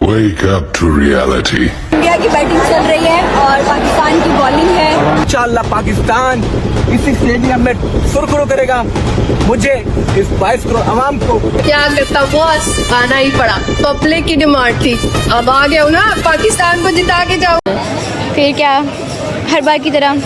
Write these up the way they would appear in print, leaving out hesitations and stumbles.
Wake up to reality. India की batting चल रही है और पाकिस्तान की बॉलिंग है। इंशाल्लाह पाकिस्तान इसी स्टेडियम में सुरखरू करेगा। मुझे इस 22 करोड़ आवाम को क्या करता बॉस, आना ही पड़ा। पब्लिक की डिमांड थी, अब आ गया हूँ ना, पाकिस्तान को जिता के जाओ। फिर क्या, हर बार की तरह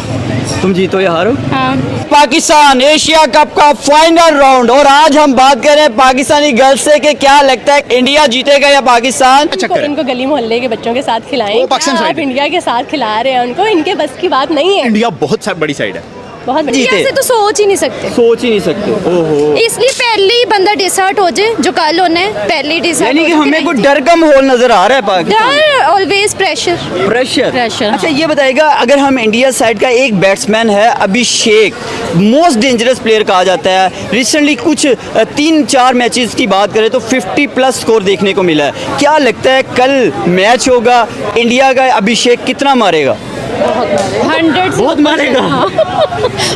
तुम जीतो या हारो। हाँ। पाकिस्तान एशिया कप का फाइनल राउंड, और आज हम बात कर रहे हैं पाकिस्तानी गर्ल्स से कि क्या लगता है इंडिया जीतेगा या पाकिस्तान। इनको गली मोहल्ले के बच्चों के साथ खिलाएं। आप इंडिया के साथ खिला रहे हैं उनको, इनके बस की बात नहीं है। इंडिया बहुत बड़ी साइड है, बहुत बड़ी। ऐसे तो सोच ही नहीं सकते। ओहो, इसलिए पहले ही बंदा डिसर्ट हो जाए, जो कल होना है पहले ही डिसर्ट। यानी कि हमें कोई डर का माहौल नजर आ रहा है पाकिस्तान। डर ऑलवेज प्रेशर। अच्छा ये बताइएगा, अगर हम इंडिया साइड का एक बैट्समैन है अभिषेक, मोस्ट डेंजरस प्लेयर कहा जाता है, रिसेंटली कुछ 3-4 मैचेस की बात करें तो 50+ स्कोर देखने को मिला है। क्या लगता है कल मैच होगा, इंडिया का अभिषेक कितना मारेगा? 100 बहुत मारेगा।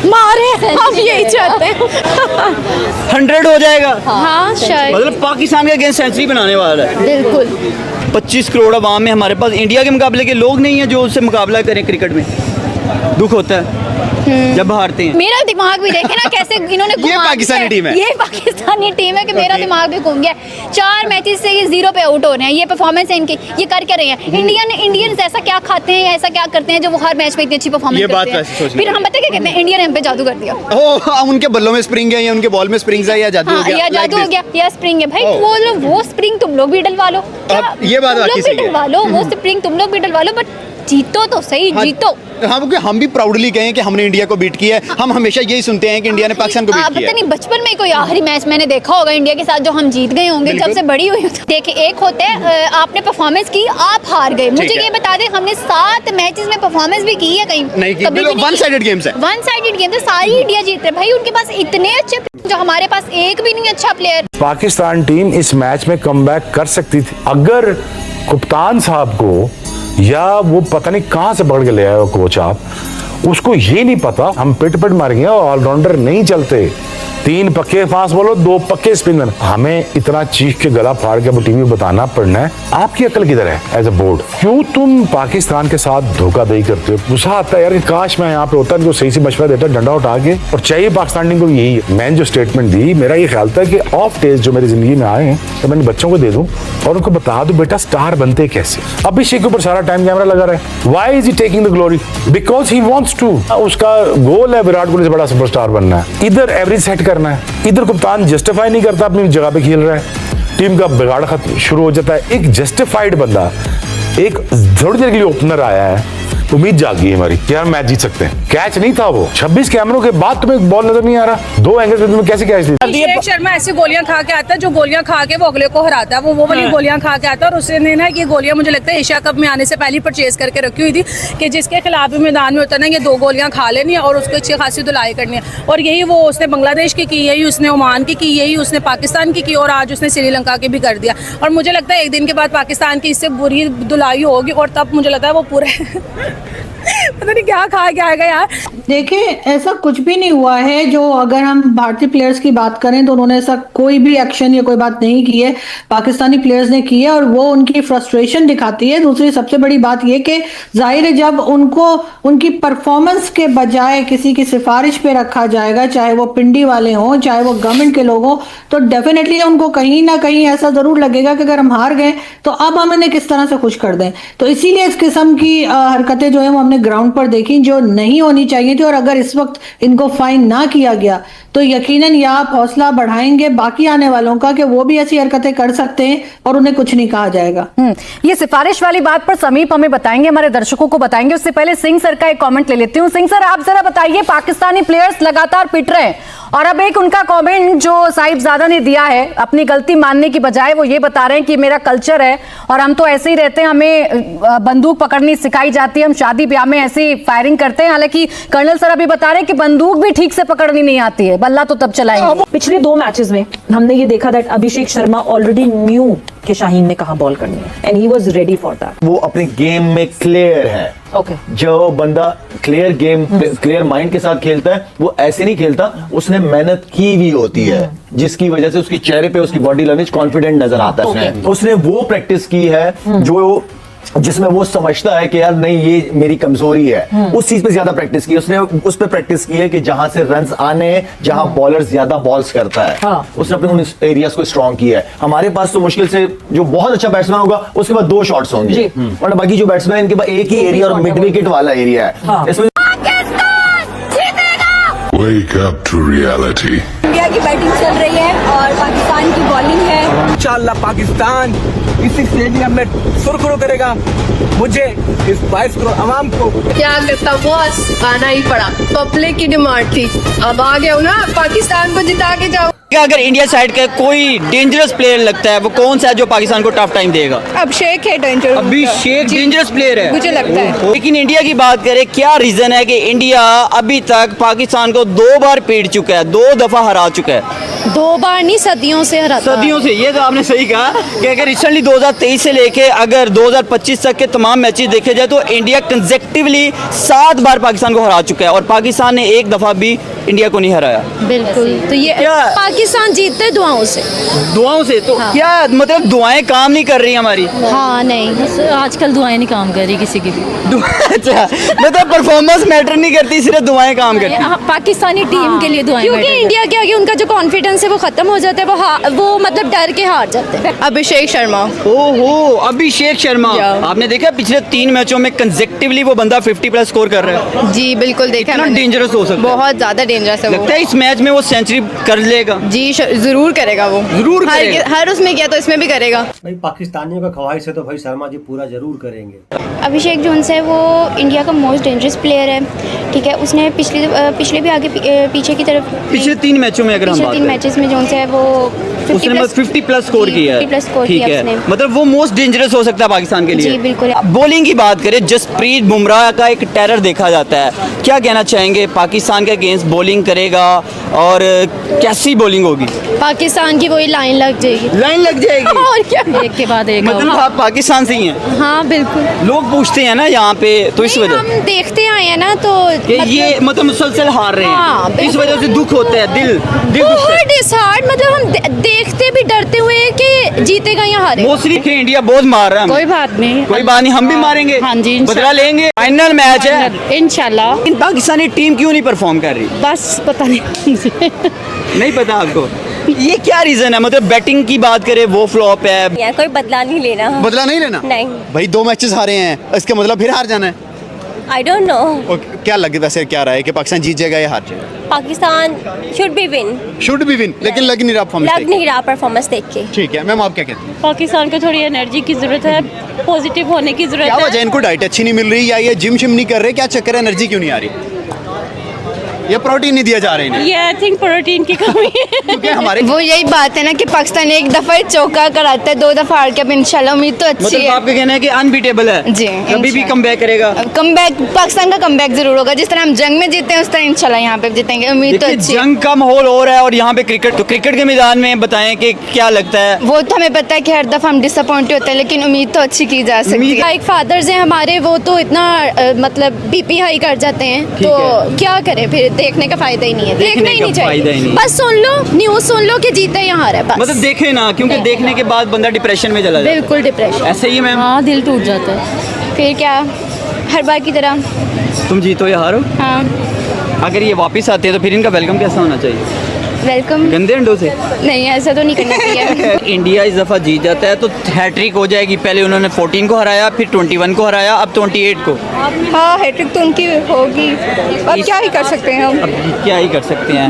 मारे, हम यही चाहते हैं। 100 हो जाएगा। हाँ शायद, मतलब पाकिस्तान के अगेंस्ट सेंचुरी बनाने वाला है। बिल्कुल। 25 करोड़ आवाम में हमारे पास इंडिया के मुकाबले के लोग नहीं हैं जो उससे मुकाबला करें। क्रिकेट में दुख होता है जब हारते हैं। मेरा दिमाग भी देखे ना कैसे इन्होंने ये पाकिस्तानी टीम है, ये पाकिस्तानी टीम है कि मेरा दिमाग भी घूम गया। 4 मैचेस से ये 0 पे आउट हो रहे हैं। ये परफॉर्मेंस है इनकी, ये कर क्या रहे हैं। इंडियंस ऐसा क्या खाते हैं, ऐसा क्या करते हैं जो वो हर मैच में इतनी अच्छी परफॉर्मेंस करते हैं। फिर हम पता क्या कहते हैं, इंडिया ने हम पे जादू कर दिया। उनके बल्लों में स्प्रिंग है या उनके बॉल में स्प्रिंग है या जादू हो गया, या जादू हो गया या स्प्रिंग है। भाई वो स्प्रिंग तुम लोग भी डलवा लो, ये बात तुम लोग भी डलवा लो, वो स्प्रिंग तुम लोग भी डलवा लो, बट जीतो तो सही। जीतो। हाँ, क्योंकि हम भी प्राउडली कहें कि हमने इंडिया को बीट किया है। हम हमेशा यही सुनते हैं कि इंडिया ने पाकिस्तान को बीट किया है। पता नहीं बचपन में कोई आखिरी मैच मैंने देखा होगा इंडिया के साथ जो हम जीत गए होंगे, जब से बड़ी हुई। देखिए, एक होता है आपने परफॉर्मेंस की, आप हार गए। मुझे ये बता दें, हमने 7 मैचेस में परफॉर्मेंस भी की है, कहीं नहीं की। वन साइडेड गेम्स है, वन साइडेड गेम है। सारी इंडिया जीत रहे भाई, उनके पास इतने अच्छे जो हमारे पास एक भी नहीं अच्छा प्लेयर। पाकिस्तान टीम इस मैच में कमबैक कर सकती थी अगर कप्तान साहब को, या वो पता नहीं कहां से पकड़ के ले आया कोच, आप उसको ये नहीं पता हम पिट मारेंगे और ऑलराउंडर नहीं चलते। 3 पक्के फास्ट बॉलर, 2 पक्के स्पिनर। हमें इतना चीख के गला फाड़ के टीवी में बताना पड़ना है। आपकी अकल किधर है एज अ बोर्ड? क्यों तुम पाकिस्तान के साथ धोखाधड़ी करते हो? गुस्सा आता है यार कि काश मैं यहाँ पे होता, इनको सही से मशवरा देता, डंडा उठा के। और चाहिए पाकिस्तान टीम को यही है। मैंने जो स्टेटमेंट दी, मेरा ये ख्याल था कि ऑफ डेज जो मेरी जिंदगी में आए हैं तो मैंने बच्चों को दे दूं और उनको बता दूं बेटा स्टार बनते कैसे। अभिषेक के ऊपर सारा टाइम कैमरा लगा रहा है। Why is he taking the glory? Because he wants to. उसका गोल है विराट कोहली से बड़ा सुपरस्टार बनना है। इधर एवरेज सेट करना है, इधर कप्तान जस्टिफाई नहीं करता, अपनी जगह पे खेल रहा है, टीम का बिगाड़ खत्म शुरू हो जाता है। एक जस्टिफाइड बंदा एक थोड़ी देर के लिए ओपनर आया है, उम्मीद जागी है हमारी कि यार मैच जीत सकते हैं। कैच नहीं था वो, 26 कैमरों के बाद तुम्हें बॉल नजर नहीं आ रहा। 2 एंगल पे तुम्हें कैसे कैच दी? अभिषेक शर्मा ऐसी गोलियां खा के आता है, जो गोलियां खा के वो अगले को हराता है। वो वाली गोलियां खा के आता है। और उसने ना ये गोलियां मुझे लगता है एशिया कप में आने से पहले परचेज करके रखी हुई थी कि जिसके खिलाफ भी मैदान में उतरना, ये 2 गोलियां खा लेनी है और उसको अच्छी खासी धुलाई करनी है। और यही वो उसने बांग्लादेश की, यही उसने ओमान की, यही उसने पाकिस्तान की, और आज उसने श्रीलंका की भी कर दिया। और मुझे लगता है एक दिन के बाद पाकिस्तान की इससे बुरी धुलाई होगी और तब मुझे लगता है वो पूरे पता नहीं क्या खा के आएगा यार। देखिए, ऐसा कुछ भी नहीं हुआ है। जो अगर हम भारतीय प्लेयर्स की बात करें तो उन्होंने ऐसा कोई भी एक्शन या कोई बात नहीं की है, पाकिस्तानी प्लेयर्स ने की है, और वो उनकी फ्रस्ट्रेशन दिखाती है। दूसरी सबसे बड़ी बात ये कि जाहिर है जब उनको उनकी परफॉर्मेंस के बजाय किसी की सिफारिश पे रखा जाएगा, चाहे वो पिंडी वाले हों चाहे वो गवर्नमेंट के लोग हों, तो डेफिनेटली उनको कहीं ना कहीं ऐसा जरूर लगेगा कि अगर हम हार गए तो अब हम इन्हें किस तरह से खुश कर दें। तो इसीलिए इस किस्म की हरकतें जो है वो हमने ग्राउंड पर देखी, जो नहीं होनी चाहिए थी। और अगर इस वक्त इनको फाइन ना किया गया तो यकीनन ये आप हौसला बढ़ाएंगे बाकी आने वालों का कि वो भी ऐसी हरकतें कर सकते हैं और उन्हें कुछ नहीं कहा जाएगा। ये सिफारिश वाली बात पर समीप हमें बताएंगे, हमारे दर्शकों को बताएंगे। उससे पहले सिंह सर का एक कमेंट ले लेती हूँ। सिंह सर, आप जरा बताइए, पाकिस्तानी प्लेयर्स लगातार पिट रहे हैं और अब एक उनका कमेंट जो साहिबजादा ने दिया है, अपनी गलती मानने की बजाय वो ये बता रहे हैं कि मेरा कल्चर है और हम तो ऐसे ही रहते हैं, हमें बंदूक पकड़नी सिखाई जाती है, हम शादी ब्याह में ऐसे ऐसी फायरिंग करते हैं। हालांकि कर्नल सर अभी बता रहे हैं कि बंदूक भी ठीक से पकड़नी नहीं आती है, बल्ला तो तब चलाएंगे। पिछले 2 मैचेस में हमने ये देखा that Abhishek Sharma already knew कि शाहीन ने कहां बॉल करनी है and he was ready for that. वो अपने गेम में क्लियर है। जो बंदा क्लियर गेम क्लियर माइंड के साथ खेलता है वो ऐसे नहीं खेलता, उसने मेहनत की भी होती है जिसकी वजह से उसके चेहरे पे उसकी बॉडी लैंग्वेज कॉन्फिडेंट नजर आता है। उसने वो प्रैक्टिस की है जो जिसमें वो समझता है कि यार नहीं ये मेरी कमजोरी है, उस चीज पे ज्यादा प्रैक्टिस की। उसने उस पे प्रैक्टिस की है कि जहां से रन्स आने, जहां बॉलर ज्यादा बॉल्स करता है, उसने अपने उन एरियाज को स्ट्रॉन्ग किया है। हमारे पास तो मुश्किल से जो बहुत अच्छा बैट्समैन होगा उसके बाद 2 शॉट्स होंगे और बाकी जो बैट्समैन इनके पास एक ही एरिया और मिड विकेट वाला एरिया है। इसमें Wake up to reality. India की बैटिंग चल रही है और पाकिस्तान की बॉलिंग है। इंशाल्लाह पाकिस्तान इसी स्टेडियम में सुरखरू करेगा। मुझे इस 22 करोड़ आवाम को क्या करता बॉस, आना ही पड़ा। पब्लिक की डिमांड थी, अब आ गया हूँ ना, पाकिस्तान को जिता के जाओ। अगर इंडिया साइड का कोई डेंजरस प्लेयर लगता है वो कौन सा है जो पाकिस्तान को टफ टाइम देगा? अभिषेक है डेंजरस। अभिषेक डेंजरस प्लेयर है मुझे लगता है। लेकिन इंडिया की बात करें, क्या रीजन है कि इंडिया अभी तक पाकिस्तान को 2 बार पीट चुका है, 2 दफा हरा चुका है? 2 बार नहीं, सदियों से हराता। सदियों से। ये तो आपने सही कहा कि अगर रिसेंटली 2023 से लेके अगर 2025 तक के तमाम मैचेस देखे जाए तो इंडिया कंसेक्टिवली 7 बार पाकिस्तान को हरा चुका है और पाकिस्तान ने एक दफा भी इंडिया को नहीं हराया। बिल्कुल। तो ये पाकिस्तान जीतते दुआओं से। दुआओं से? तो क्या मतलब दुआएं काम नहीं कर रही हमारी? हाँ नहीं, आजकल दुआएं नहीं काम कर रही किसी की भी। अच्छा, मतलब परफॉर्मेंस मैटर नहीं करती, सिर्फ दुआएं काम करती हैं। पाकिस्तानी टीम के लिए दुआएं, क्योंकि इंडिया के आगे उनका जो कॉन्फिडेंस है वो खत्म हो जाता है, वो मतलब डर के हार जाते हैं। अभिषेक शर्मा। ओहो, अभिषेक शर्मा। आपने देखा पिछले 3 मैचों में कंसेक्टिवली वो बंदा 50+ स्कोर कर रहा है। जी बिल्कुल देखा। कितना डेंजरस हो सकता है? बहुत ज्यादा डेंजरस है। लगता है इस मैच में वो सेंचुरी कर लेगा? जी जरूर करेगा वो, जरूर करेगा। हर उसमें किया तो इसमें भी करेगा। भाई पाकिस्तानियों का ख्वाहिश है तो भाई शर्मा जी पूरा जरूर करेंगे। अभिषेक जो है वो इंडिया का मोस्ट डेंजरस प्लेयर है, ठीक है। उसने पिछले भी आगे पीछे की तरफ पिछले 3 मैचों में अगर हम बात करें, 3 मैचेस में जो है वो 50+ स्कोर किया है। 50+ स्कोर ठीक किया है, उसने। मतलब वो मोस्ट डेंजरस हो सकता है पाकिस्तान के लिए। जी बिल्कुल। बॉलिंग की बात करें, जसप्रीत बुमराह का एक टेरर देखा जाता है, क्या कहना चाहेंगे? पाकिस्तान के अगेंस्ट बॉलिंग करेगा और कैसी बॉलिंग होगी? पाकिस्तान की वही लाइन लग जाएगी। लाइन लग जाएगी और क्या, एक के बाद एक। मतलब आप पाकिस्तान से ही हैं? हाँ बिल्कुल। लोग पूछते हैं ना यहाँ पे, तो इस वजह हम देखते आए हैं ना, तो ये मतलब मुसलसल हार रहे हैं। हाँ, इस वजह से दुख होता है, दिल दुखता है। डिसहार्ट, मतलब हम देखते भी डरते हुए कि जीतेगा या हारेगा। मोस्टली इंडिया बहुत मार रहा है। कोई बात नहीं, कोई बात नहीं, हम भी मारेंगे। हाँ जी, बदला लेंगे। फाइनल मैच है इंशाल्लाह। इन पाकिस्तानी टीम क्यों नहीं परफॉर्म कर रही? बस पता नहीं नहीं पता आपको? ये क्या रीजन है? मतलब बैटिंग की बात करें वो फ्लॉप है। यार कोई बदला नहीं लेना। बदला नहीं लेना? नहीं भाई 2 मैचेस हारे हैं, इसका मतलब फिर हार जाना है? I don't know. क्या लगे वैसे, क्या रहा है कि पाकिस्तान जीत जाएगा या हार जाएगा? Pakistan should be win. Should be win, लेकिन लग नहीं रहा परफॉर्मेंस। लग नहीं रहा परफॉर्मेंस देख के। ठीक है मैम, आप क्या कहते हैं? पाकिस्तान को थोड़ी एनर्जी की जरूरत है, पॉजिटिव होने की जरूरत क्या वजह है? इनको डाइट अच्छी नहीं मिल रही या ये जिम शिम नहीं कर रहे? क्या चक्कर है, एनर्जी क्यों नहीं आ रही? ये प्रोटीन नहीं दिया जा रहा है? ये आई थिंक प्रोटीन की कमी है। क्योंकि हमारे वो यही बात है ना कि पाकिस्तान एक दफा चौका कराता है, 2 दफा हार के, अब इंशाल्लाह उम्मीद तो अच्छी मतलब है। आपका कहना है कि अनबीटेबल है? जी, कभी भी कमबैक करेगा। कमबैक, पाकिस्तान का कमबैक जरूर होगा। जिस तरह हम जंग में जीते हैं उस तरह इंशाल्लाह यहाँ पे जीतेंगे, उम्मीद तो अच्छी है। जंग का माहौल हो रहा है और यहाँ पे क्रिकेट, तो क्रिकेट के मैदान में बताएं कि क्या लगता है? वो तो हमें पता है कि हर दफा हम डिसअपॉइंट होते हैं, लेकिन उम्मीद तो अच्छी की जा सकती है। एक फादर्स हैं हमारे, वो तो इतना मतलब बीपी हाई कर जाते हैं, तो क्या करें फिर? देखने का फायदा ही नहीं है, देखना ही नहीं चाहिए। बस सुन लो, न्यूज़ सुन लो कि जीते या हारे, बस। मतलब देखे ना, क्योंकि देखने के बाद बंदा डिप्रेशन में चला जाता है। बिल्कुल डिप्रेशन। ऐसे ही मैम? हाँ, दिल टूट जाता है। फिर क्या, हर बार की तरह तुम जीतो या हारो, हाँ। अगर ये वापस आते हैं तो फिर इनका वेलकम कैसा होना चाहिए? वेलकम गंदे अंडों से? नहीं, ऐसा तो नहीं करना चाहिए। इंडिया इस दफा जीत जाता है तो हैट्रिक हो जाएगी। पहले उन्होंने 14 को हराया, फिर 21 को हराया, अब 28 को। हाँ, हैट्रिक तो उनकी होगी, अब क्या ही कर सकते हैं हम। अब क्या ही कर सकते हैं?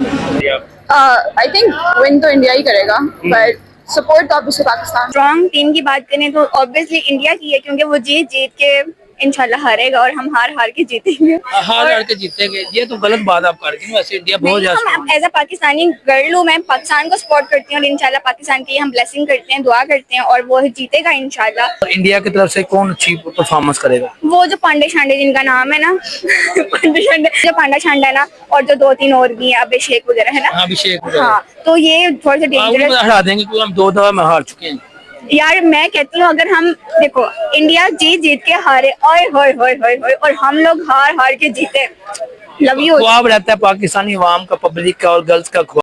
आई थिंक विन तो इंडिया ही करेगा, बट सपोर्ट तो ऑब्वियसली पाकिस्तान। स्ट्रॉन्ग टीम की बात करें तो ऑब्वियसली इंडिया की है, क्योंकि वो जीत के इंशाल्लाह हारेगा और हम हार के जीतेंगे। हार के जीतेंगे, ये तो गलत बात आप कर रही हैं। वैसे इंडिया बहुत ज्यादा हम एज अ पाकिस्तानी गर्ल हूँ, मैं पाकिस्तान को सपोर्ट करती हूँ और इंशाल्लाह पाकिस्तान की हम ब्लेसिंग करते हैं, दुआ करते हैं और वो जीतेगा इंशाल्लाह। इंडिया की तरफ से कौन अच्छी परफॉर्मेंस करेगा? वो जो पांडे शांडे जिनका नाम है ना पांडा शांडा है ना, और जो 2-3 और भी है, अभिषेक वगैरह है ना, अभिषेक, हाँ, तो ये थोड़ा सा डेंजरस हरा देंगे क्योंकि हम 2 दफा में हार चुके हैं। यार मैं कहती हूँ अगर हम देखो इंडिया जीत के हारे, ओए होए होए होए होए, और हम लोग हार के जीते, लव यू। ख्वाब रहता है पाकिस्तानी अवाम का, पब्लिक का और गर्ल्स का ख्वाब।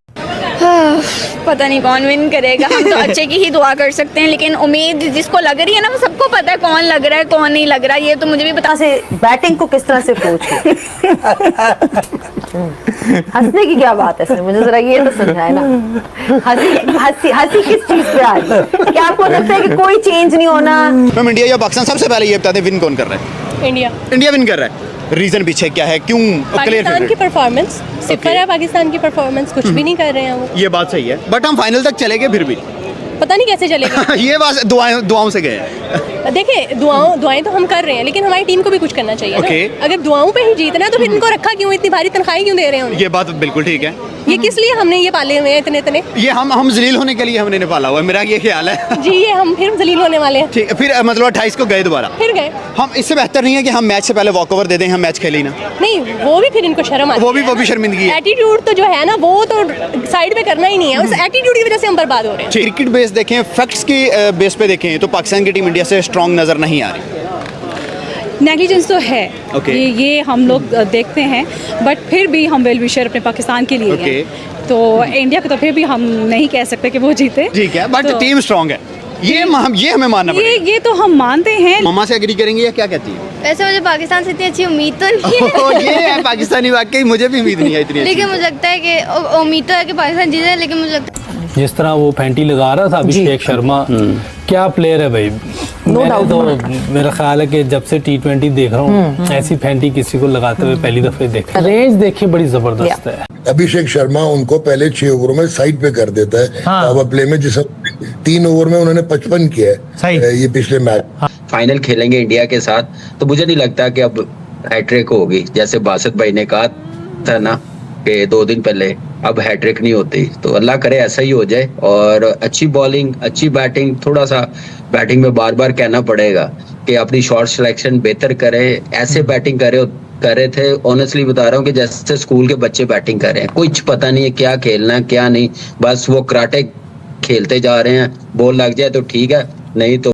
पता नहीं कौन विन करेगा, हम तो अच्छे की ही दुआ कर सकते हैं, लेकिन उम्मीद जिसको लग रही है ना, वो सबको पता है कौन लग रहा है कौन नहीं लग रहा है, ये तो मुझे भी पता। से बैटिंग को किस तरह से अप्रोच हंसने की क्या बात है इसमें, मुझे जरा ये तो समझाए ना। हंसी किस चीज पे आ रही है? क्या आपको लगता है कि कोई चेंज नहीं होना? मैम इंडिया या पाकिस्तान, सबसे पहले ये बता दें विन कौन कर रहा है? इंडिया विन कर रहा है। रीजन पीछे क्या है, क्यों? पाकिस्तान की परफॉर्मेंस सिफर है, पाकिस्तान की परफॉर्मेंस कुछ भी नहीं कर रहे हैं वो। ये बात सही है, बट हम फाइनल तक चले गए फिर भी पता नहीं कैसे चलेगा। ये बात दुआओं से गए हैं। देखिए दुआएं तो हम कर रहे हैं, लेकिन हमारी टीम को भी कुछ करना चाहिए ना। अगर दुआओं पे ही जीतना है तो फिर इनको रखा क्यों, इतनी भारी तनख्वाहें क्यों दे रहे हैं? ये बात बिल्कुल ठीक है। ये किस लिए हमने ये पाले हुए हैं इतने? ये हम जलील होने के लिए हमने इन्हें पाला हुआ है, मेरा ये ख्याल है। जी, ये हम फिर जलील होने वाले हैं। ठीक, फिर मतलब 28 को गए दोबारा, फिर गए। हम इससे बेहतर नहीं है कि हम मैच से पहले वॉकओवर दे दें, हम मैच खेले ही ना। नहीं, वो भी फिर इनको शर्म आती है। वो भी शर्मिंदगी है। एटीट्यूड तो जो है ना, वो तो साइड में करना ही नहीं है, उस एटीट्यूड की वजह से हम बर्बाद हो रहे हैं। क्रिकेट बेस देखें, फैक्ट्स की बेस पे देखें तो पाकिस्तान की टीम इंडिया से स्ट्रांग नजर नहीं आ रही। नेग्लिजेंस तो है, ये हम लोग देखते हैं, बट फिर भी हम वेल विशर अपने पाकिस्तान के लिए हैं, तो इंडिया को तो फिर भी हम नहीं कह सकते कि वो जीते। ठीक है, बट टीम स्ट्रांग है, ये हमें मानना पड़ेगा। ये तो हम मानते हैं। मामा से एग्री करेंगे या क्या कहती है? वैसे मुझे पाकिस्तान से इतनी अच्छी उम्मीद तो नहीं है। ये है पाकिस्तानी, वाकई मुझे भी उम्मीद नहीं है इतनी, लेकिन मुझे लगता है कि उम्मीद तो है कि पाकिस्तान जीते, लेकिन मुझे लगता है जिस तरह वो फैंटी लगा रहा था अभिषेक शर्मा, क्या प्लेयर है भाई। मैंने तो मेरा ख्याल है कि जब से T20 देख रहा हूँ ऐसी फैंटी किसी को लगाते हुए पहली दफे देखा। रेंज देखिए बड़ी जबरदस्त है। अभिषेक शर्मा उनको पहले 6 ओवरों में साइड पे कर देता है। पावर प्ले में जिस 3 ओवर में उन्होंने 55 किया है ये पिछले मैच। फाइनल खेलेंगे इंडिया के साथ, तो मुझे नहीं लगता कि अब हैट्रिक होगी, जैसे बासित भाई ने कहा था ना कि 2 दिन पहले, अब हैट्रिक नहीं होती। तो अल्लाह करे ऐसा ही हो जाए, और अच्छी बॉलिंग, अच्छी बैटिंग, थोड़ा सा बैटिंग में बार बार कहना पड़ेगा कि अपनी शॉट सिलेक्शन बेहतर करे, ऐसे बैटिंग कर रहे थे, ऑनेस्टली बता रहा हूँ कि जैसे स्कूल के बच्चे बैटिंग कर रहे हैं, कुछ पता नहीं है क्या खेलना है क्या नहीं, बस वो कराटे खेलते जा रहे हैं। बॉल लग जाए तो ठीक है, नहीं तो